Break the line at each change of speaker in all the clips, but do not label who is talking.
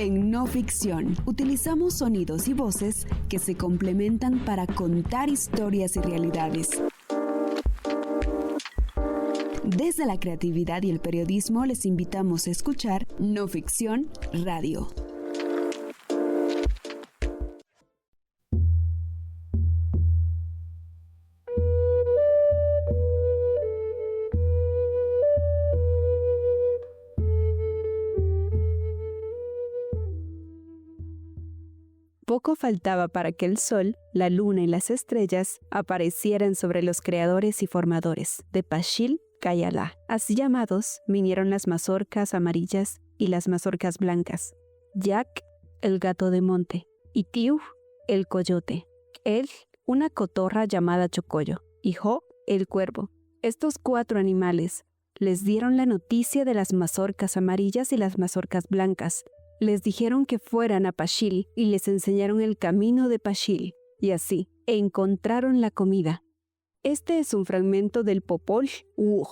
En no ficción, utilizamos sonidos y voces que se complementan para contar historias y realidades. Desde la creatividad y el periodismo les invitamos a escuchar No Ficción Radio.
Poco faltaba para que el sol, la luna y las estrellas aparecieran sobre los creadores y formadores de Pachil Cayalá. Así llamados vinieron las mazorcas amarillas y las mazorcas blancas. Jack, el gato de monte, y Tiu, el coyote. Él, una cotorra llamada Chocoyo, y Jo, el cuervo. Estos 4 animales les dieron la noticia de las mazorcas amarillas y las mazorcas blancas. Les dijeron que fueran a Pachil y les enseñaron el camino de Pachil, y así encontraron la comida. Este es un fragmento del Popol Vuh,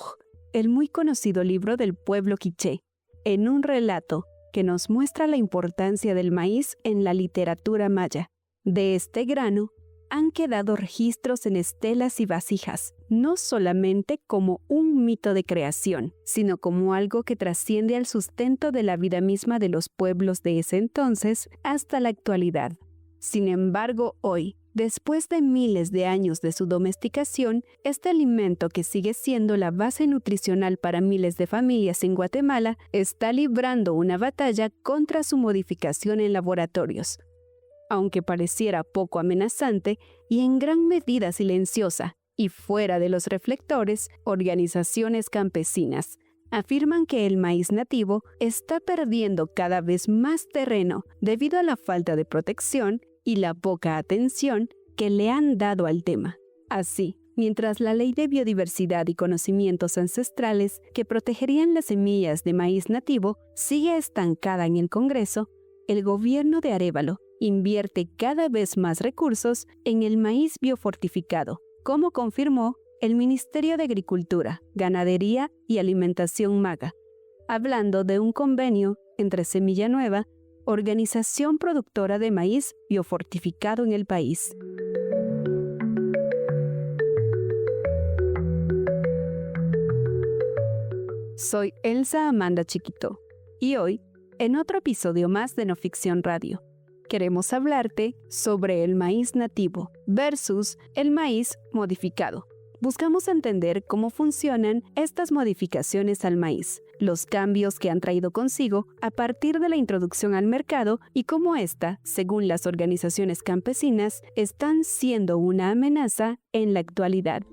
el muy conocido libro del pueblo quiché, en un relato que nos muestra la importancia del maíz en la literatura maya. De este grano han quedado registros en estelas y vasijas, no solamente como un mito de creación, sino como algo que trasciende al sustento de la vida misma de los pueblos de ese entonces hasta la actualidad. Sin embargo, hoy, después de miles de años de su domesticación, este alimento que sigue siendo la base nutricional para miles de familias en Guatemala está librando una batalla contra su modificación en laboratorios. Aunque pareciera poco amenazante y en gran medida silenciosa y fuera de los reflectores, organizaciones campesinas afirman que el maíz nativo está perdiendo cada vez más terreno debido a la falta de protección y la poca atención que le han dado al tema. Así, mientras la Ley de Biodiversidad y Conocimientos Ancestrales que protegerían las semillas de maíz nativo sigue estancada en el Congreso, el gobierno de Arévalo invierte cada vez más recursos en el maíz biofortificado, como confirmó el Ministerio de Agricultura, Ganadería y Alimentación MAGA, hablando de un convenio entre Semilla Nueva, organización productora de maíz biofortificado en el país. Soy Elsa Amanda Chiquito y hoy, en otro episodio más de No Ficción Radio, queremos hablarte sobre el maíz nativo versus el maíz modificado. Buscamos entender cómo funcionan estas modificaciones al maíz, los cambios que han traído consigo a partir de la introducción al mercado y cómo esta, según las organizaciones campesinas, están siendo una amenaza en la actualidad.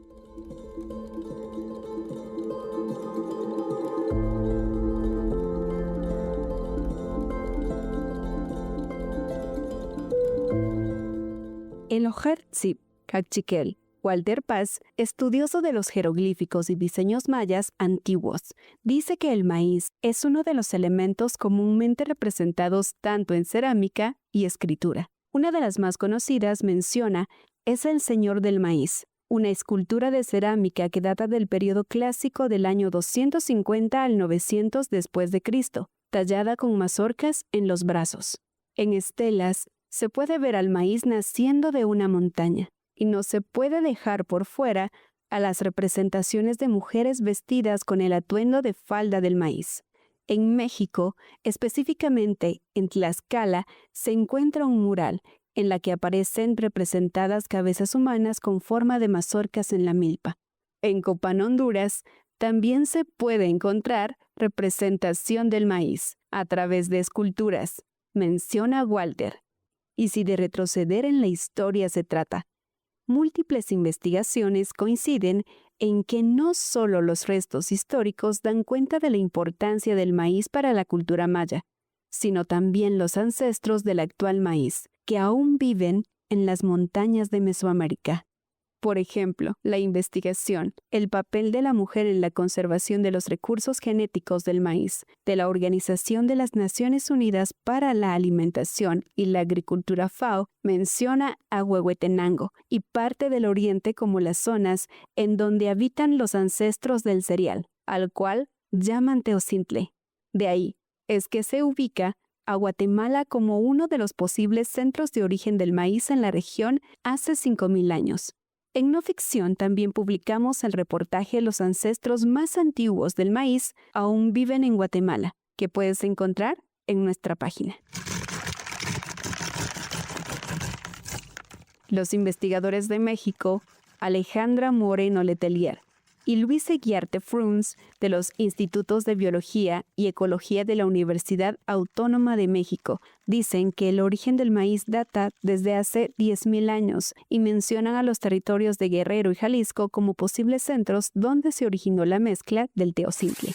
El Ojertzip Cachiquel Walter Paz, estudioso de los jeroglíficos y diseños mayas antiguos, dice que el maíz es uno de los elementos comúnmente representados tanto en cerámica y escritura. Una de las más conocidas menciona es el Señor del Maíz, una escultura de cerámica que data del periodo clásico del año 250 al 900 después de Cristo, tallada con mazorcas en los brazos. En estelas se puede ver al maíz naciendo de una montaña, y no se puede dejar por fuera a las representaciones de mujeres vestidas con el atuendo de falda del maíz. En México, específicamente en Tlaxcala, se encuentra un mural en la que aparecen representadas cabezas humanas con forma de mazorcas en la milpa. En Copán, Honduras, también se puede encontrar representación del maíz a través de esculturas, menciona Walter. Y si de retroceder en la historia se trata, múltiples investigaciones coinciden en que no solo los restos históricos dan cuenta de la importancia del maíz para la cultura maya, sino también los ancestros del actual maíz, que aún viven en las montañas de Mesoamérica. Por ejemplo, la investigación, el papel de la mujer en la conservación de los recursos genéticos del maíz, de la Organización de las Naciones Unidas para la Alimentación y la Agricultura FAO, menciona a Huehuetenango y parte del oriente como las zonas en donde habitan los ancestros del cereal, al cual llaman Teocintle. De ahí es que se ubica a Guatemala como uno de los posibles centros de origen del maíz en la región hace 5.000 años. En no ficción también publicamos el reportaje Los ancestros más antiguos del maíz aún viven en Guatemala, que puedes encontrar en nuestra página. Los investigadores de México, Alejandra Moreno Letelier y Luis Eguiarte Fruns, de los Institutos de Biología y Ecología de la Universidad Autónoma de México, dicen que el origen del maíz data desde hace 10.000 años y mencionan a los territorios de Guerrero y Jalisco como posibles centros donde se originó la mezcla del teosimple.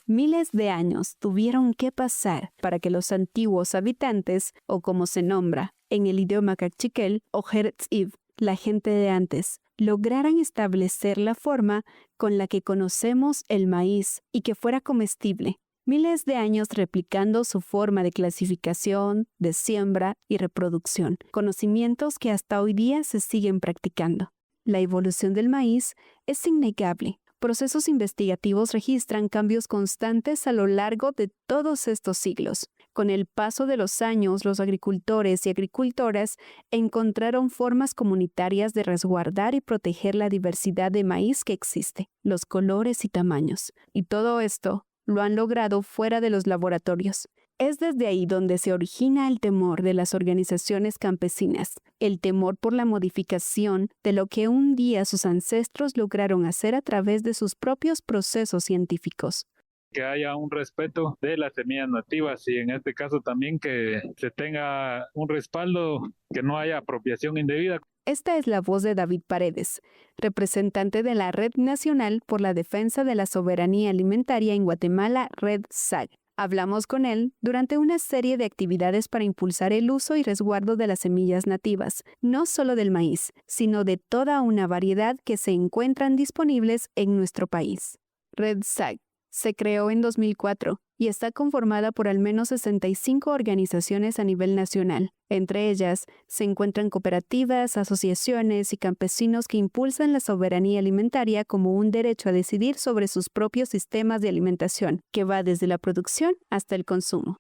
Miles de años tuvieron que pasar para que los antiguos habitantes, o como se nombra en el idioma cachiquel, o Jertziv, la gente de antes, lograran establecer la forma con la que conocemos el maíz y que fuera comestible. Miles de años replicando su forma de clasificación, de siembra y reproducción, conocimientos que hasta hoy día se siguen practicando. La evolución del maíz es innegable. Procesos investigativos registran cambios constantes a lo largo de todos estos siglos. Con el paso de los años, los agricultores y agricultoras encontraron formas comunitarias de resguardar y proteger la diversidad de maíz que existe, los colores y tamaños. Y todo esto lo han logrado fuera de los laboratorios. Es desde ahí donde se origina el temor de las organizaciones campesinas, el temor por la modificación de lo que un día sus ancestros lograron hacer a través de sus propios procesos científicos.
Que haya un respeto de las semillas nativas y en este caso también que se tenga un respaldo, que no haya apropiación indebida.
Esta es la voz de David Paredes, representante de la Red Nacional por la Defensa de la Soberanía Alimentaria en Guatemala, Red SAG. Hablamos con él durante una serie de actividades para impulsar el uso y resguardo de las semillas nativas, no solo del maíz, sino de toda una variedad que se encuentran disponibles en nuestro país. Red SAG se creó en 2004 y está conformada por al menos 65 organizaciones a nivel nacional. Entre ellas se encuentran cooperativas, asociaciones y campesinos que impulsan la soberanía alimentaria como un derecho a decidir sobre sus propios sistemas de alimentación, que va desde la producción hasta el consumo.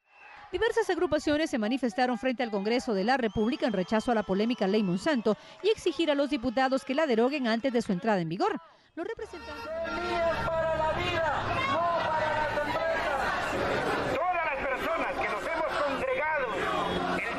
Diversas agrupaciones se manifestaron frente al Congreso de la República en rechazo a la polémica ley Monsanto y exigir a los diputados que la deroguen antes de su entrada en vigor. Los representantes...
¡Semillas para la vida, no para las empresas! Todas las personas que nos hemos congregado el día de hoy...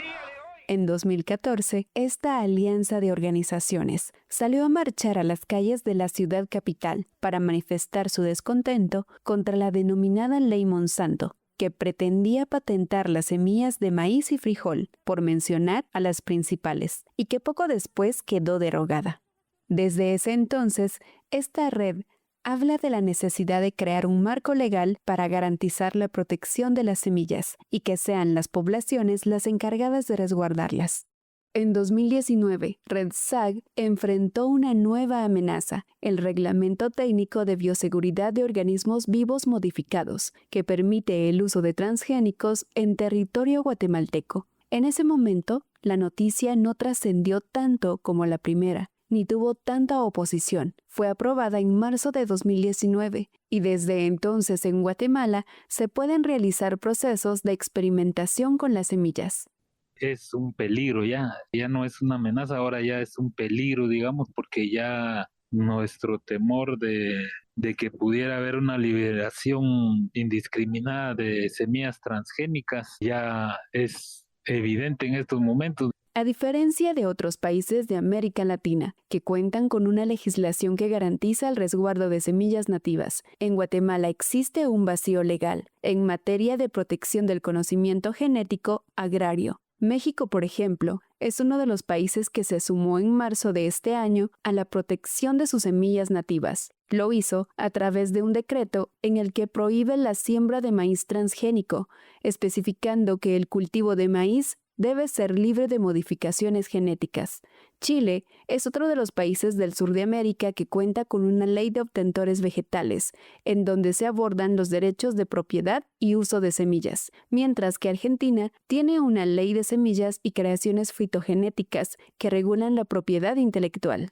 En 2014, esta alianza de organizaciones salió a marchar a las calles de la ciudad capital para manifestar su descontento contra la denominada Ley Monsanto, que pretendía patentar las semillas de maíz y frijol, por mencionar a las principales, y que poco después quedó derogada. Desde ese entonces, esta red habla de la necesidad de crear un marco legal para garantizar la protección de las semillas y que sean las poblaciones las encargadas de resguardarlas. En 2019, Red SAG enfrentó una nueva amenaza, el Reglamento Técnico de Bioseguridad de Organismos Vivos Modificados, que permite el uso de transgénicos en territorio guatemalteco. En ese momento, la noticia no trascendió tanto como la primera, ni tuvo tanta oposición. Fue aprobada en marzo de 2019 y desde entonces en Guatemala se pueden realizar procesos de experimentación con las semillas.
Es un peligro ya no es una amenaza, ahora ya es un peligro, digamos, porque ya nuestro temor de que pudiera haber una liberación indiscriminada de semillas transgénicas ya es evidente en estos momentos.
A diferencia de otros países de América Latina, que cuentan con una legislación que garantiza el resguardo de semillas nativas, en Guatemala existe un vacío legal en materia de protección del conocimiento genético agrario. México, por ejemplo, es uno de los países que se sumó en marzo de este año a la protección de sus semillas nativas. Lo hizo a través de un decreto en el que prohíbe la siembra de maíz transgénico, especificando que el cultivo de maíz debe ser libre de modificaciones genéticas. Chile es otro de los países del sur de América que cuenta con una ley de obtentores vegetales, en donde se abordan los derechos de propiedad y uso de semillas, mientras que Argentina tiene una ley de semillas y creaciones fitogenéticas que regulan la propiedad intelectual.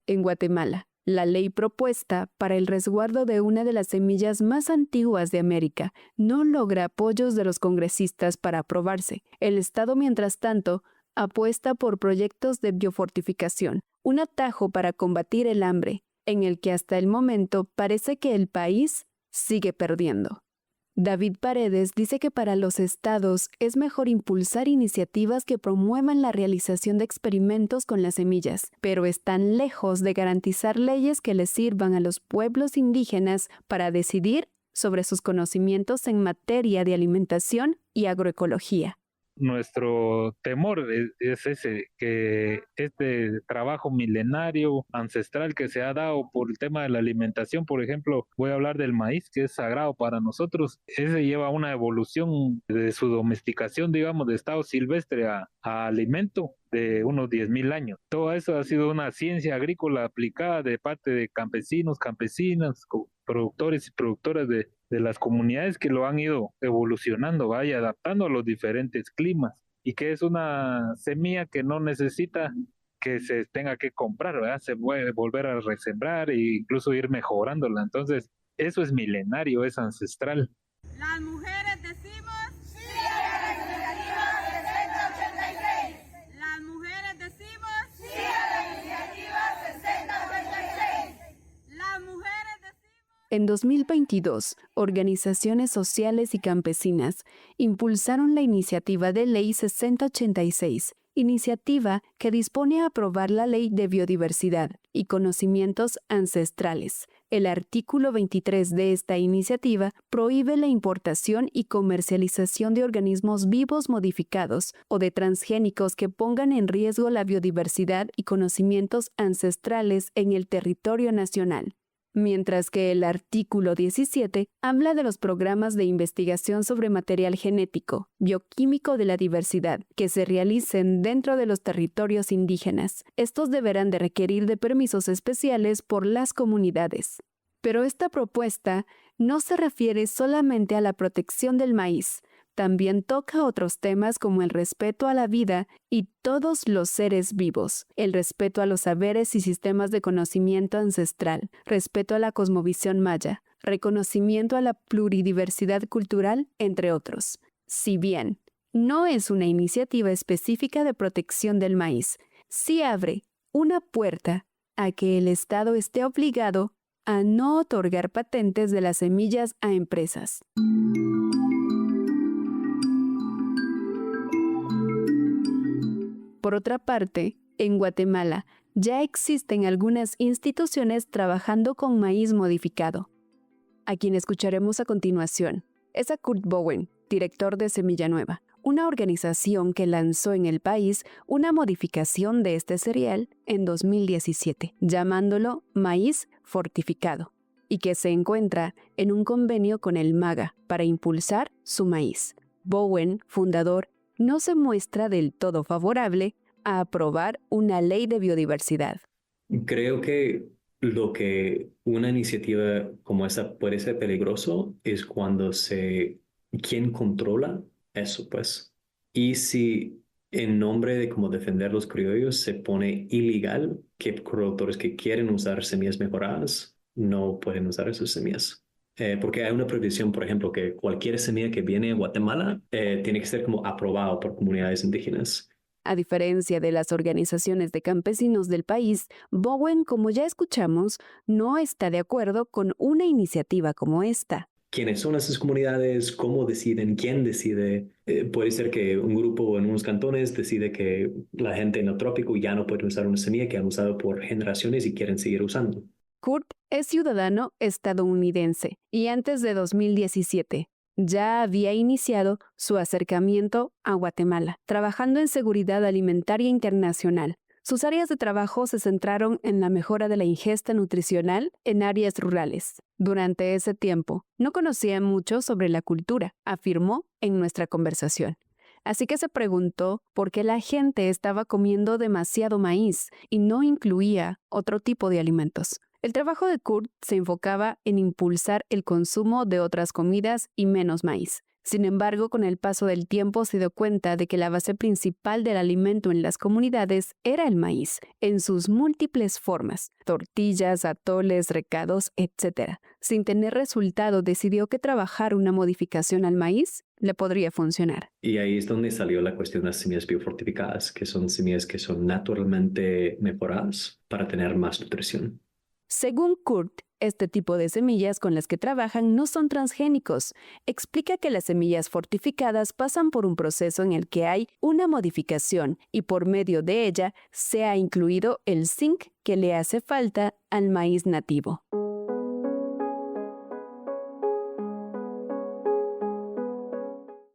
En Guatemala, La ley propuesta para el resguardo de una de las semillas más antiguas de América no logra apoyos de los congresistas para aprobarse. El Estado, mientras tanto, apuesta por proyectos de biofortificación, un atajo para combatir el hambre, en el que hasta el momento parece que el país sigue perdiendo. David Paredes dice que para los estados es mejor impulsar iniciativas que promuevan la realización de experimentos con las semillas, pero están lejos de garantizar leyes que les sirvan a los pueblos indígenas para decidir sobre sus conocimientos en materia de alimentación y agroecología.
Nuestro temor es ese, que este trabajo milenario, ancestral que se ha dado por el tema de la alimentación, por ejemplo, voy a hablar del maíz, que es sagrado para nosotros, ese lleva una evolución de su domesticación, digamos, de estado silvestre a alimento de unos 10.000 años. Todo eso ha sido una ciencia agrícola aplicada de parte de campesinos, campesinas, productores y productoras de las comunidades que lo han ido evolucionando, vaya adaptando a los diferentes climas, y que es una semilla que no necesita que se tenga que comprar, ¿verdad? Se puede volver a resembrar e incluso ir mejorándola. Entonces, eso es milenario, es ancestral.
Las mujeres decimos sí a la iniciativa 6086. Las mujeres decimos sí a la iniciativa 6086. Las mujeres decimos.
En 2022, organizaciones sociales y campesinas impulsaron la iniciativa de Ley 6086, iniciativa que dispone a aprobar la Ley de Biodiversidad y Conocimientos Ancestrales. El artículo 23 de esta iniciativa prohíbe la importación y comercialización de organismos vivos modificados o de transgénicos que pongan en riesgo la biodiversidad y conocimientos ancestrales en el territorio nacional. Mientras que el artículo 17 habla de los programas de investigación sobre material genético, bioquímico de la diversidad, que se realicen dentro de los territorios indígenas. Estos deberán de requerir de permisos especiales por las comunidades. Pero esta propuesta no se refiere solamente a la protección del maíz, también toca otros temas como el respeto a la vida y todos los seres vivos, el respeto a los saberes y sistemas de conocimiento ancestral, respeto a la cosmovisión maya, reconocimiento a la pluridiversidad cultural, entre otros. Si bien no es una iniciativa específica de protección del maíz, sí abre una puerta a que el Estado esté obligado a no otorgar patentes de las semillas a empresas. Por otra parte, en Guatemala ya existen algunas instituciones trabajando con maíz modificado. A quien escucharemos a continuación es a Kurt Bowen, director de Semilla Nueva, una organización que lanzó en el país una modificación de este cereal en 2017, llamándolo maíz fortificado, y que se encuentra en un convenio con el MAGA para impulsar su maíz. Bowen, fundador, no se muestra del todo favorable a aprobar una ley de biodiversidad.
Creo que lo que una iniciativa como esta puede ser peligroso es cuando ¿quién controla eso, pues? Y si en nombre de como defender los criollos se pone ilegal que productores que quieren usar semillas mejoradas no pueden usar esas semillas. Porque hay una prohibición, por ejemplo, que cualquier semilla que viene a Guatemala tiene que ser como aprobado por comunidades indígenas.
A diferencia de las organizaciones de campesinos del país, Bowen, como ya escuchamos, no está de acuerdo con una iniciativa como esta.
¿Quiénes son esas comunidades? ¿Cómo deciden? ¿Quién decide? Puede ser que un grupo en unos cantones decide que la gente en el trópico ya no puede usar una semilla que han usado por generaciones y quieren seguir usando.
Kurt es ciudadano estadounidense y antes de 2017 ya había iniciado su acercamiento a Guatemala, trabajando en seguridad alimentaria internacional. Sus áreas de trabajo se centraron en la mejora de la ingesta nutricional en áreas rurales. Durante ese tiempo, no conocía mucho sobre la cultura, afirmó en nuestra conversación. Así que se preguntó por qué la gente estaba comiendo demasiado maíz y no incluía otro tipo de alimentos. El trabajo de Kurt se enfocaba en impulsar el consumo de otras comidas y menos maíz. Sin embargo, con el paso del tiempo se dio cuenta de que la base principal del alimento en las comunidades era el maíz, en sus múltiples formas, tortillas, atoles, recados, etc. Sin tener resultado, decidió que trabajar una modificación al maíz le podría funcionar.
Y ahí es donde salió la cuestión de las semillas biofortificadas, que son semillas que son naturalmente mejoradas para tener más nutrición.
Según Kurt, este tipo de semillas con las que trabajan no son transgénicos. Explica que las semillas fortificadas pasan por un proceso en el que hay una modificación y por medio de ella se ha incluido el zinc que le hace falta al maíz nativo.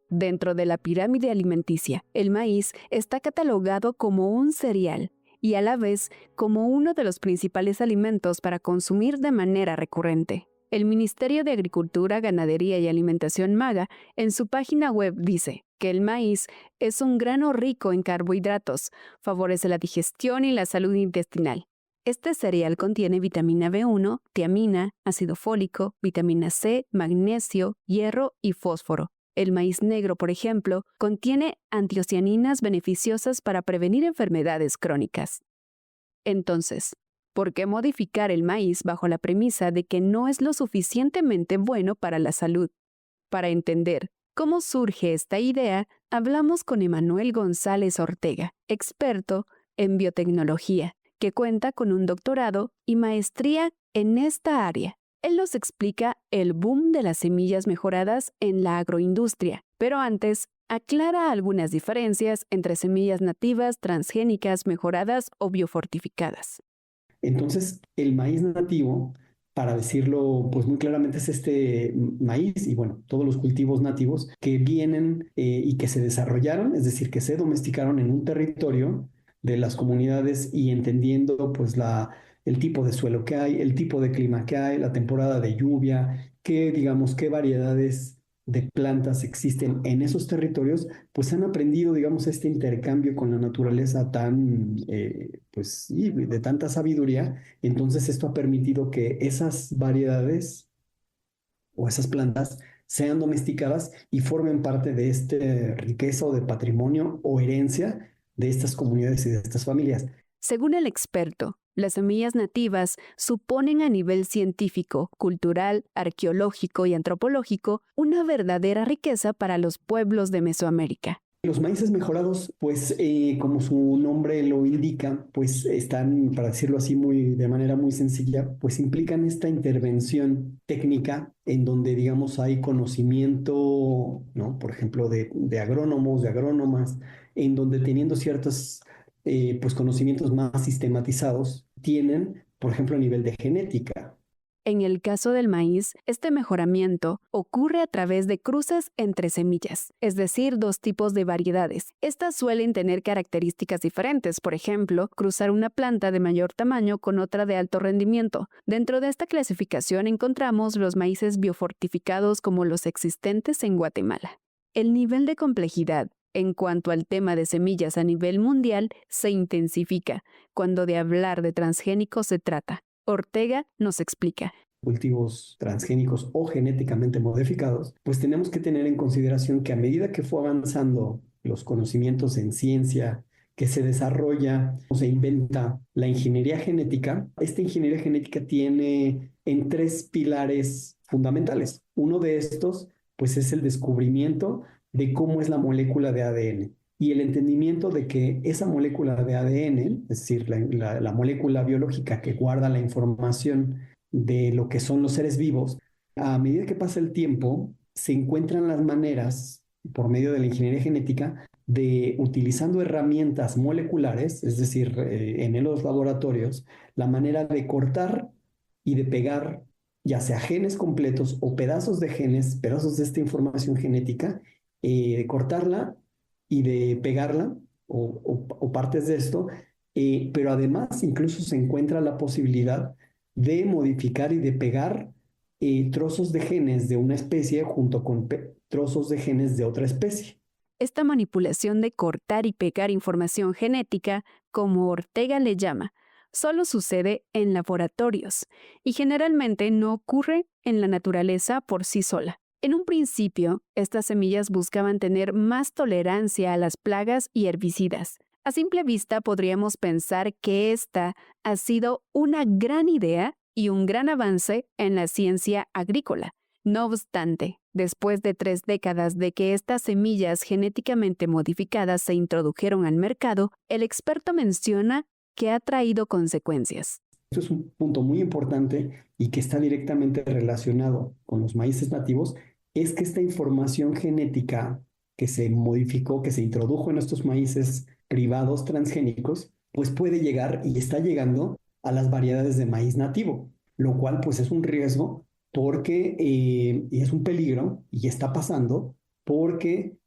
Dentro de la pirámide alimenticia, el maíz está catalogado como un cereal y a la vez como uno de los principales alimentos para consumir de manera recurrente. El Ministerio de Agricultura, Ganadería y Alimentación MAGA en su página web dice que el maíz es un grano rico en carbohidratos, favorece la digestión y la salud intestinal. Este cereal contiene vitamina B1, tiamina, ácido fólico, vitamina C, magnesio, hierro y fósforo. El maíz negro, por ejemplo, contiene antiocianinas beneficiosas para prevenir enfermedades crónicas. Entonces, ¿por qué modificar el maíz bajo la premisa de que no es lo suficientemente bueno para la salud? Para entender cómo surge esta idea, hablamos con Emanuel González Ortega, experto en biotecnología, que cuenta con un doctorado y maestría en esta área. Él nos explica el boom de las semillas mejoradas en la agroindustria, pero antes aclara algunas diferencias entre semillas nativas, transgénicas, mejoradas o biofortificadas.
Entonces, el maíz nativo, para decirlo pues muy claramente, es este maíz y bueno, todos los cultivos nativos que vienen y que se desarrollaron, es decir, que se domesticaron en un territorio de las comunidades y entendiendo pues el tipo de suelo que hay, el tipo de clima que hay, la temporada de lluvia, qué variedades de plantas existen en esos territorios, pues han aprendido, este intercambio con la naturaleza pues sí, de tanta sabiduría. Entonces esto ha permitido que esas variedades o esas plantas sean domesticadas y formen parte de esta riqueza o de patrimonio o herencia de estas comunidades y de estas familias.
Según el experto, las semillas nativas suponen a nivel científico, cultural, arqueológico y antropológico una verdadera riqueza para los pueblos de Mesoamérica.
Los maíces mejorados, pues como su nombre lo indica, pues están, para decirlo así de manera muy sencilla, pues implican esta intervención técnica en donde, hay conocimiento, ¿no? Por ejemplo, de agrónomos, de agrónomas, en donde teniendo ciertos pues conocimientos más sistematizados, tienen, por ejemplo, a nivel de genética.
En el caso del maíz, este mejoramiento ocurre a través de cruces entre semillas, es decir, dos tipos de variedades. Estas suelen tener características diferentes, por ejemplo, cruzar una planta de mayor tamaño con otra de alto rendimiento. Dentro de esta clasificación encontramos los maíces biofortificados como los existentes en Guatemala. El nivel de complejidad en cuanto al tema de semillas a nivel mundial se intensifica cuando de hablar de transgénicos se trata. Ortega nos explica.
Cultivos transgénicos o genéticamente modificados, pues tenemos que tener en consideración que a medida que fue avanzando los conocimientos en ciencia, que se desarrolla o se inventa la ingeniería genética, esta ingeniería genética tiene en 3 pilares fundamentales. Uno de estos, pues es el descubrimiento de cómo es la molécula de ADN y el entendimiento de que esa molécula de ADN, es decir, la molécula biológica que guarda la información de lo que son los seres vivos, a medida que pasa el tiempo, se encuentran las maneras, por medio de la ingeniería genética, de utilizando herramientas moleculares, es decir, en los laboratorios, la manera de cortar y de pegar, ya sea genes completos o pedazos de genes, pedazos de esta información genética, de cortarla y de pegarla o partes de esto, pero además incluso se encuentra la posibilidad de modificar y de pegar trozos de genes de una especie junto con trozos de genes de otra especie.
Esta manipulación de cortar y pegar información genética, como Ortega le llama, solo sucede en laboratorios y generalmente no ocurre en la naturaleza por sí sola. En un principio, estas semillas buscaban tener más tolerancia a las plagas y herbicidas. A simple vista podríamos pensar que esta ha sido una gran idea y un gran avance en la ciencia agrícola. No obstante, después de 3 décadas de que estas semillas genéticamente modificadas se introdujeron al mercado, el experto menciona que ha traído consecuencias.
Esto es un punto muy importante y que está directamente relacionado con los maíces nativos, es que esta información genética que se modificó, que se introdujo en estos maíces privados transgénicos, pues puede llegar y está llegando a las variedades de maíz nativo, lo cual pues es un riesgo porque es un peligro y está pasando porque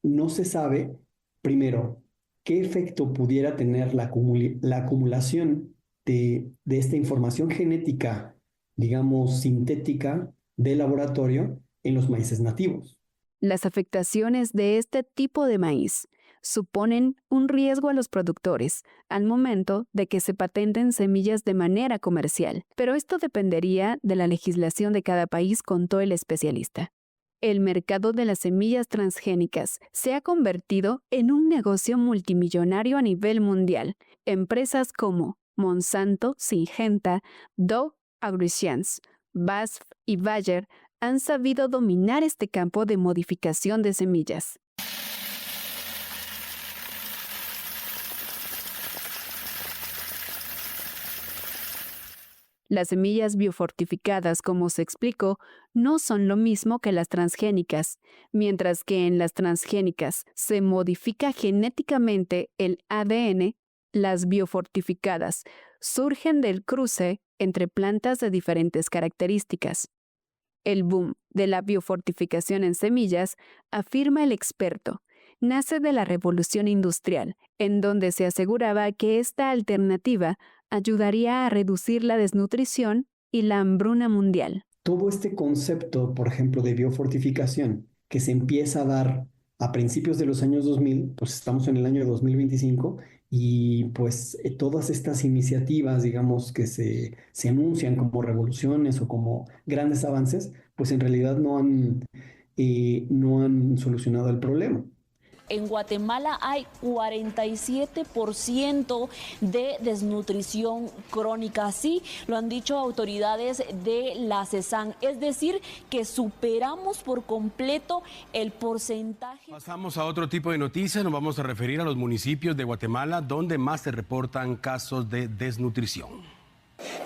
no se sabe, primero, qué efecto pudiera tener la acumulación de esta información genética, digamos, sintética de laboratorio en los maíces nativos.
Las afectaciones de este tipo de maíz suponen un riesgo a los productores al momento de que se patenten semillas de manera comercial, pero esto dependería de la legislación de cada país, contó el especialista. El mercado de las semillas transgénicas se ha convertido en un negocio multimillonario a nivel mundial. Empresas como Monsanto, Syngenta, Dow AgroScience, BASF y Bayer han sabido dominar este campo de modificación de semillas. Las semillas biofortificadas, como se explicó, no son lo mismo que las transgénicas, mientras que en las transgénicas se modifica genéticamente el ADN, las biofortificadas surgen del cruce entre plantas de diferentes características. El boom de la biofortificación en semillas, afirma el experto, nace de la revolución industrial, en donde se aseguraba que esta alternativa ayudaría a reducir la desnutrición y la hambruna mundial.
Todo este concepto, por ejemplo, de biofortificación, que se empieza a dar a principios de los años 2000, pues estamos en el año 2025, y pues todas estas iniciativas, digamos, que se anuncian como revoluciones o como grandes avances, pues en realidad no han solucionado el problema.
En Guatemala hay 47% de desnutrición crónica, así lo han dicho autoridades de la CESAN, es decir, que superamos por completo el porcentaje.
Pasamos a otro tipo de noticias, nos vamos a referir a los municipios de Guatemala donde más se reportan casos de desnutrición.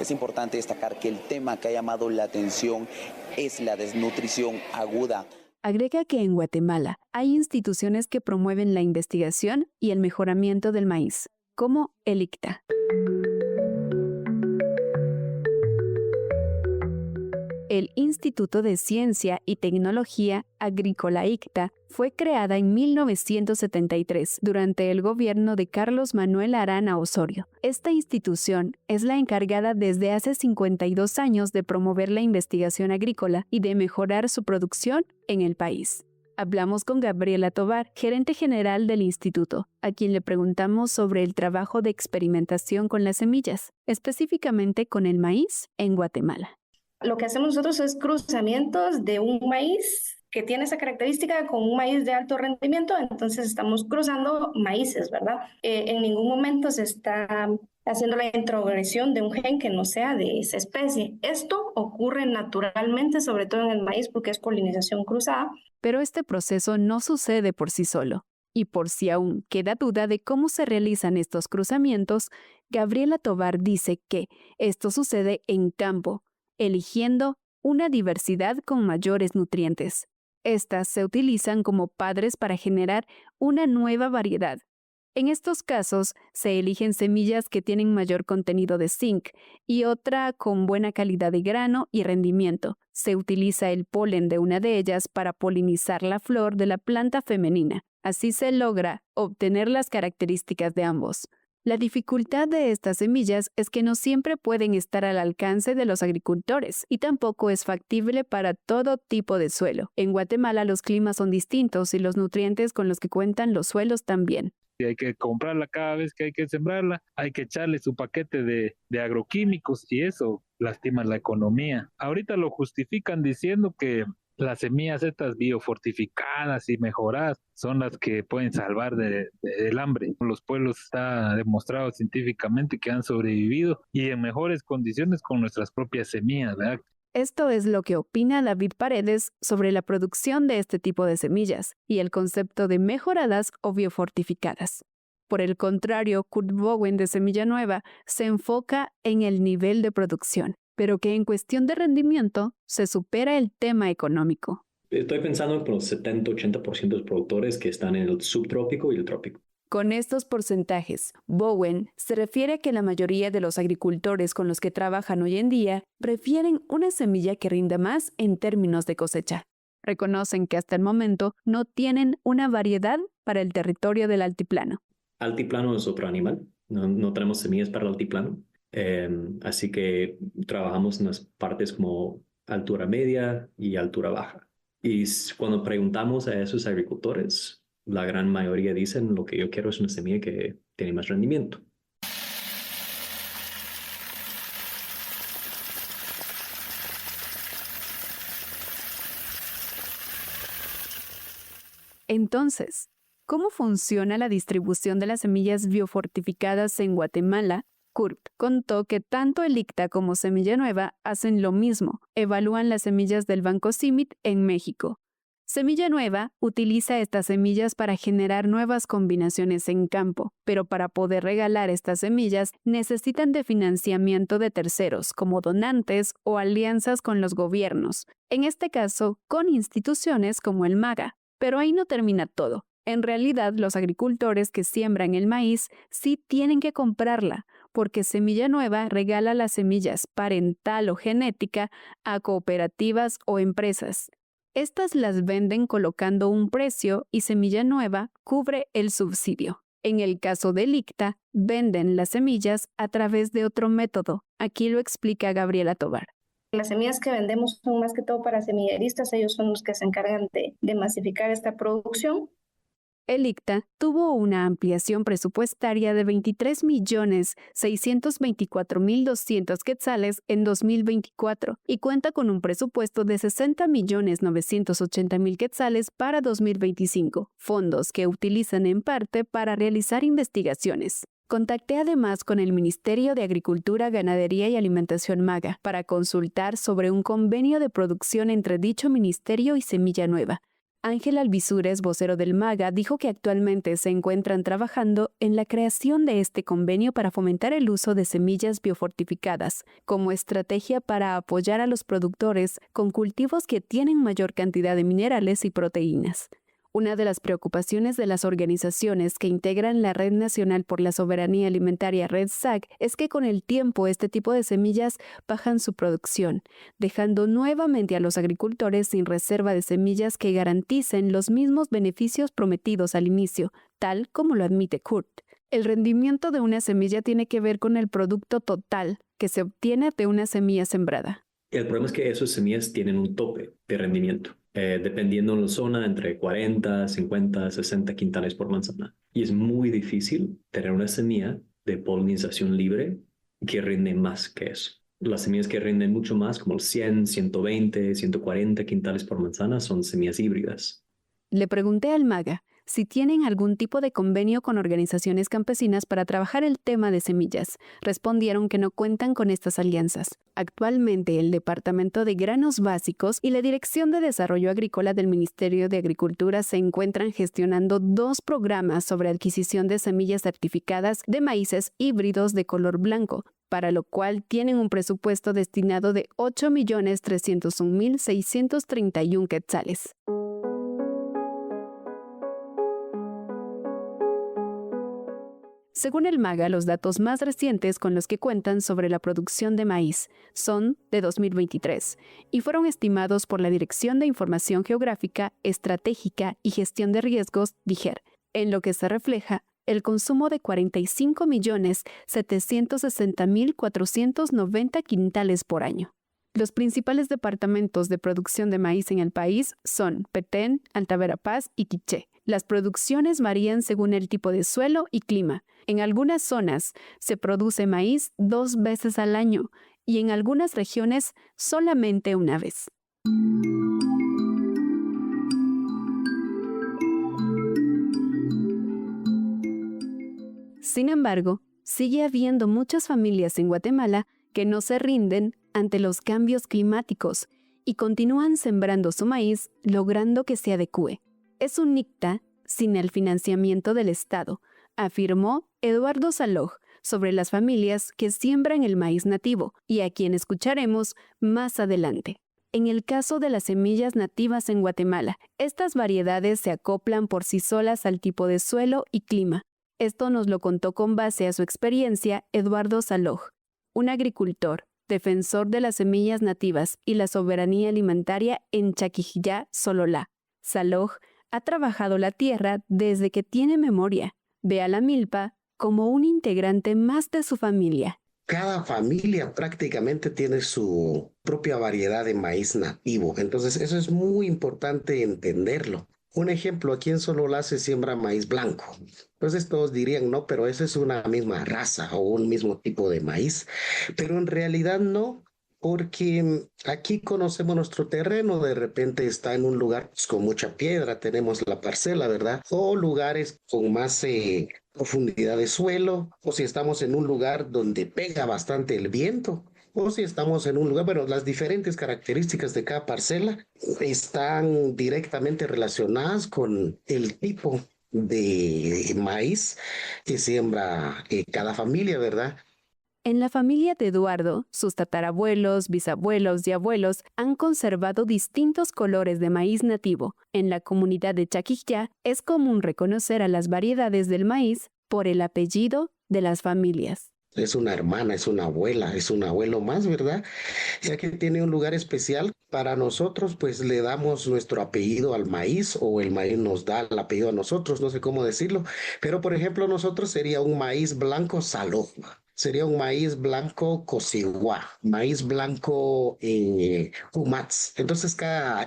Es importante destacar que el tema que ha llamado la atención es la desnutrición aguda.
Agrega que en Guatemala hay instituciones que promueven la investigación y el mejoramiento del maíz, como el ICTA. El Instituto de Ciencia y Tecnología Agrícola ICTA fue creada en 1973 durante el gobierno de Carlos Manuel Arana Osorio. Esta institución es la encargada desde hace 52 años de promover la investigación agrícola y de mejorar su producción en el país. Hablamos con Gabriela Tovar, gerente general del instituto, a quien le preguntamos sobre el trabajo de experimentación con las semillas, específicamente con el maíz en Guatemala.
Lo que hacemos nosotros es cruzamientos de un maíz que tiene esa característica con un maíz de alto rendimiento, entonces estamos cruzando maíces, ¿verdad? En ningún momento se está haciendo la introgresión de un gen que no sea de esa especie. Esto ocurre naturalmente, sobre todo en el maíz, porque es polinización cruzada.
Pero este proceso no sucede por sí solo. Y por si aún queda duda de cómo se realizan estos cruzamientos, Gabriela Tovar dice que esto sucede en campo, eligiendo una diversidad con mayores nutrientes. Estas se utilizan como padres para generar una nueva variedad. En estos casos, se eligen semillas que tienen mayor contenido de zinc y otra con buena calidad de grano y rendimiento. Se utiliza el polen de una de ellas para polinizar la flor de la planta femenina. Así se logra obtener las características de ambos. La dificultad de estas semillas es que no siempre pueden estar al alcance de los agricultores y tampoco es factible para todo tipo de suelo. En Guatemala los climas son distintos y los nutrientes con los que cuentan los suelos también.
y hay que comprarla cada vez que hay que sembrarla, hay que echarle su paquete de agroquímicos y eso lastima la economía. Ahorita lo justifican diciendo que las semillas estas biofortificadas y mejoradas son las que pueden salvar del hambre. Los pueblos está demostrado científicamente que han sobrevivido y en mejores condiciones con nuestras propias semillas, ¿verdad?
Esto es lo que opina David Paredes sobre la producción de este tipo de semillas y el concepto de mejoradas o biofortificadas. Por el contrario, Kurt Bowen de Semilla Nueva se enfoca en el nivel de producción, pero que en cuestión de rendimiento se supera el tema económico.
Estoy pensando en los 70-80% de los productores que están en el subtrópico y el trópico.
Con estos porcentajes, Bowen se refiere a que la mayoría de los agricultores con los que trabajan hoy en día prefieren una semilla que rinda más en términos de cosecha. Reconocen que hasta el momento no tienen una variedad para el territorio del altiplano.
Altiplano es otro animal, no tenemos semillas para el altiplano, así que trabajamos en las partes como altura media y altura baja. Y cuando preguntamos a esos agricultores, la gran mayoría dicen lo que yo quiero es una semilla que tiene más rendimiento.
Entonces, ¿cómo funciona la distribución de las semillas biofortificadas en Guatemala? Kurt contó que tanto el ICTA como Semilla Nueva hacen lo mismo, evalúan las semillas del Banco CIMMYT en México. Semilla Nueva utiliza estas semillas para generar nuevas combinaciones en campo, pero para poder regalar estas semillas necesitan de financiamiento de terceros, como donantes o alianzas con los gobiernos, en este caso con instituciones como el MAGA. Pero ahí no termina todo. En realidad, los agricultores que siembran el maíz sí tienen que comprarla, porque Semilla Nueva regala las semillas parental o genética a cooperativas o empresas. Estas las venden colocando un precio y Semilla Nueva cubre el subsidio. En el caso del ICTA, venden las semillas a través de otro método. Aquí lo explica Gabriela Tovar.
Las semillas que vendemos son más que todo para semilleristas, ellos son los que se encargan de masificar esta producción.
El ICTA tuvo una ampliación presupuestaria de 23.624.200 quetzales en 2024 y cuenta con un presupuesto de 60.980.000 quetzales para 2025, fondos que utilizan en parte para realizar investigaciones. Contacté además con el Ministerio de Agricultura, Ganadería y Alimentación MAGA para consultar sobre un convenio de producción entre dicho ministerio y Semilla Nueva. Ángel Alvisures, vocero del MAGA, dijo que actualmente se encuentran trabajando en la creación de este convenio para fomentar el uso de semillas biofortificadas como estrategia para apoyar a los productores con cultivos que tienen mayor cantidad de minerales y proteínas. Una de las preocupaciones de las organizaciones que integran la Red Nacional por la Soberanía Alimentaria RedSAC es que con el tiempo este tipo de semillas bajan su producción, dejando nuevamente a los agricultores sin reserva de semillas que garanticen los mismos beneficios prometidos al inicio, tal como lo admite Kurt. El rendimiento de una semilla tiene que ver con el producto total que se obtiene de una semilla sembrada.
El problema es que esas semillas tienen un tope de rendimiento. Dependiendo de la zona, entre 40, 50, 60 quintales por manzana. Y es muy difícil tener una semilla de polinización libre que rinde más que eso. Las semillas que rinden mucho más, como el 100, 120, 140 quintales por manzana, son semillas híbridas.
Le pregunté al MAGA si tienen algún tipo de convenio con organizaciones campesinas para trabajar el tema de semillas. Respondieron que no cuentan con estas alianzas. Actualmente, el Departamento de Granos Básicos y la Dirección de Desarrollo Agrícola del Ministerio de Agricultura se encuentran gestionando 2 programas sobre adquisición de semillas certificadas de maíces híbridos de color blanco, para lo cual tienen un presupuesto destinado de 8.301.631 quetzales. Según el MAGA, los datos más recientes con los que cuentan sobre la producción de maíz son de 2023 y fueron estimados por la Dirección de Información Geográfica, Estratégica y Gestión de Riesgos, DIGER, en lo que se refleja el consumo de 45.760.490 quintales por año. Los principales departamentos de producción de maíz en el país son Petén, Alta Verapaz y Quiché. Las producciones varían según el tipo de suelo y clima. En algunas zonas se produce maíz 2 veces al año y en algunas regiones solamente una vez. Sin embargo, sigue habiendo muchas familias en Guatemala que no se rinden ante los cambios climáticos y continúan sembrando su maíz, logrando que se adecúe. Es un nicta sin el financiamiento del Estado, afirmó Eduardo Saloj sobre las familias que siembran el maíz nativo y a quien escucharemos más adelante. En el caso de las semillas nativas en Guatemala, estas variedades se acoplan por sí solas al tipo de suelo y clima. Esto nos lo contó con base a su experiencia Eduardo Saloj, un agricultor, defensor de las semillas nativas y la soberanía alimentaria en Chaquijillá, Sololá. Saloj ha trabajado la tierra desde que tiene memoria. Ve a la milpa como un integrante más de su familia.
Cada familia prácticamente tiene su propia variedad de maíz nativo, entonces eso es muy importante entenderlo. Un ejemplo, aquí en Sololá se siembra maíz blanco. Entonces todos dirían, no, pero eso es una misma raza o un mismo tipo de maíz. Pero en realidad no, porque aquí conocemos nuestro terreno, de repente está en un lugar con mucha piedra, tenemos la parcela, ¿verdad? O lugares con más profundidad de suelo, o si estamos en un lugar donde pega bastante el viento, o si estamos en un lugar, bueno, las diferentes características de cada parcela están directamente relacionadas con el tipo de maíz que siembra cada familia, ¿verdad?
En la familia de Eduardo, sus tatarabuelos, bisabuelos y abuelos han conservado distintos colores de maíz nativo. En la comunidad de Chaquijillá es común reconocer a las variedades del maíz por el apellido de las familias.
Es una hermana, es una abuela, es un abuelo más, ¿verdad? Ya que tiene un lugar especial para nosotros, pues le damos nuestro apellido al maíz o el maíz nos da el apellido a nosotros, no sé cómo decirlo. Pero, por ejemplo, nosotros sería un maíz blanco Saloj, sería un maíz blanco Cosiguá, maíz blanco Humats. Entonces,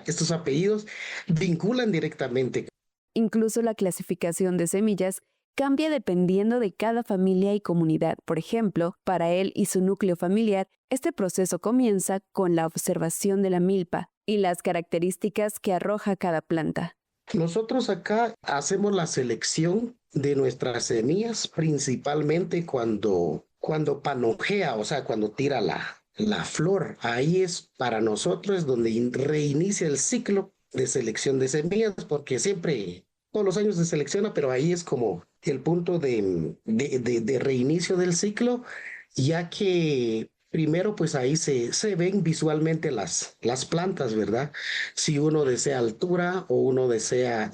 estos apellidos vinculan directamente.
Incluso la clasificación de semillas cambia dependiendo de cada familia y comunidad. Por ejemplo, para él y su núcleo familiar, este proceso comienza con la observación de la milpa y las características que arroja cada planta.
Nosotros acá hacemos la selección de nuestras semillas principalmente cuando panojea, o sea, cuando tira la flor. Ahí es para nosotros donde reinicia el ciclo de selección de semillas, porque siempre, todos los años se selecciona, pero ahí es como el punto de reinicio del ciclo, ya que primero pues ahí se ven visualmente las plantas, ¿verdad? Si uno desea altura o uno desea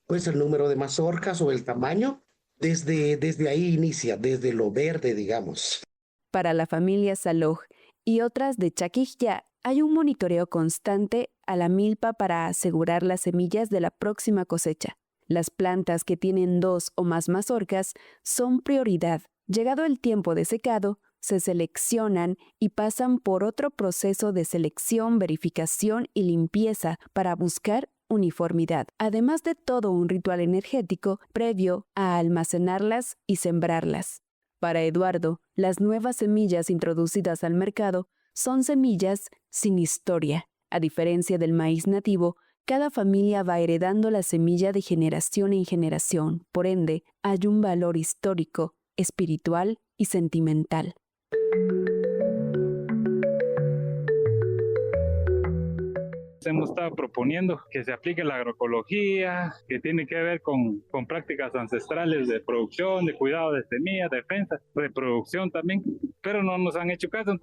pues el número de mazorcas o el tamaño, desde ahí inicia, desde lo verde, digamos.
Para la familia Saloj y otras de Chaquijillá, hay un monitoreo constante a la milpa para asegurar las semillas de la próxima cosecha. Las plantas que tienen 2 o más mazorcas son prioridad. Llegado el tiempo de secado, se seleccionan y pasan por otro proceso de selección, verificación y limpieza para buscar uniformidad, además de todo un ritual energético previo a almacenarlas y sembrarlas. Para Eduardo, las nuevas semillas introducidas al mercado son semillas sin historia. A diferencia del maíz nativo, cada familia va heredando la semilla de generación en generación. Por ende, hay un valor histórico, espiritual y sentimental.
Hemos estado proponiendo que se aplique la agroecología, que tiene que ver con prácticas ancestrales de producción, de cuidado de semillas, defensa, reproducción también, pero no nos han hecho caso.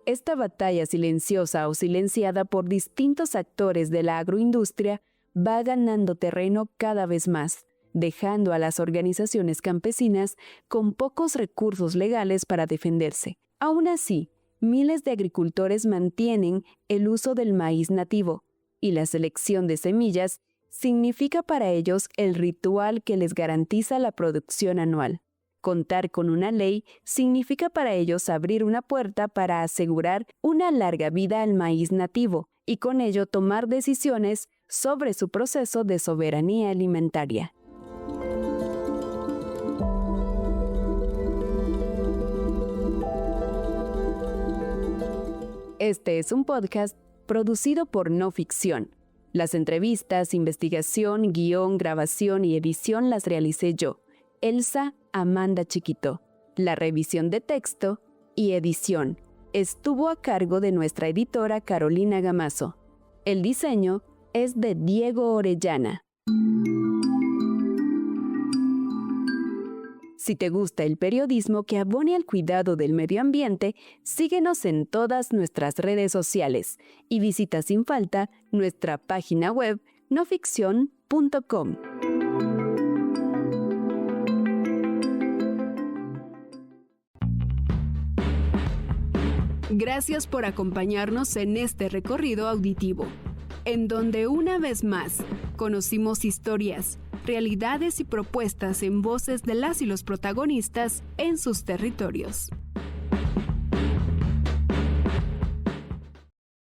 Esta batalla silenciosa o silenciada por distintos actores de la agroindustria va ganando terreno cada vez más, dejando a las organizaciones campesinas con pocos recursos legales para defenderse. Aún así, miles de agricultores mantienen el uso del maíz nativo, y la selección de semillas significa para ellos el ritual que les garantiza la producción anual. Contar con una ley significa para ellos abrir una puerta para asegurar una larga vida al maíz nativo y con ello tomar decisiones sobre su proceso de soberanía alimentaria. Este es un podcast producido por No Ficción. Las entrevistas, investigación, guión, grabación y edición las realicé yo, Elsa Amanda Chiquito. La revisión de texto y edición estuvo a cargo de nuestra editora Carolina Gamazo. El diseño es de Diego Orellana. Si te gusta el periodismo que abone al cuidado del medio ambiente, síguenos en todas nuestras redes sociales y visita sin falta nuestra página web noficcion.com. Gracias por acompañarnos en este recorrido auditivo, en donde una vez más conocimos historias, realidades y propuestas en voces de las y los protagonistas en sus territorios.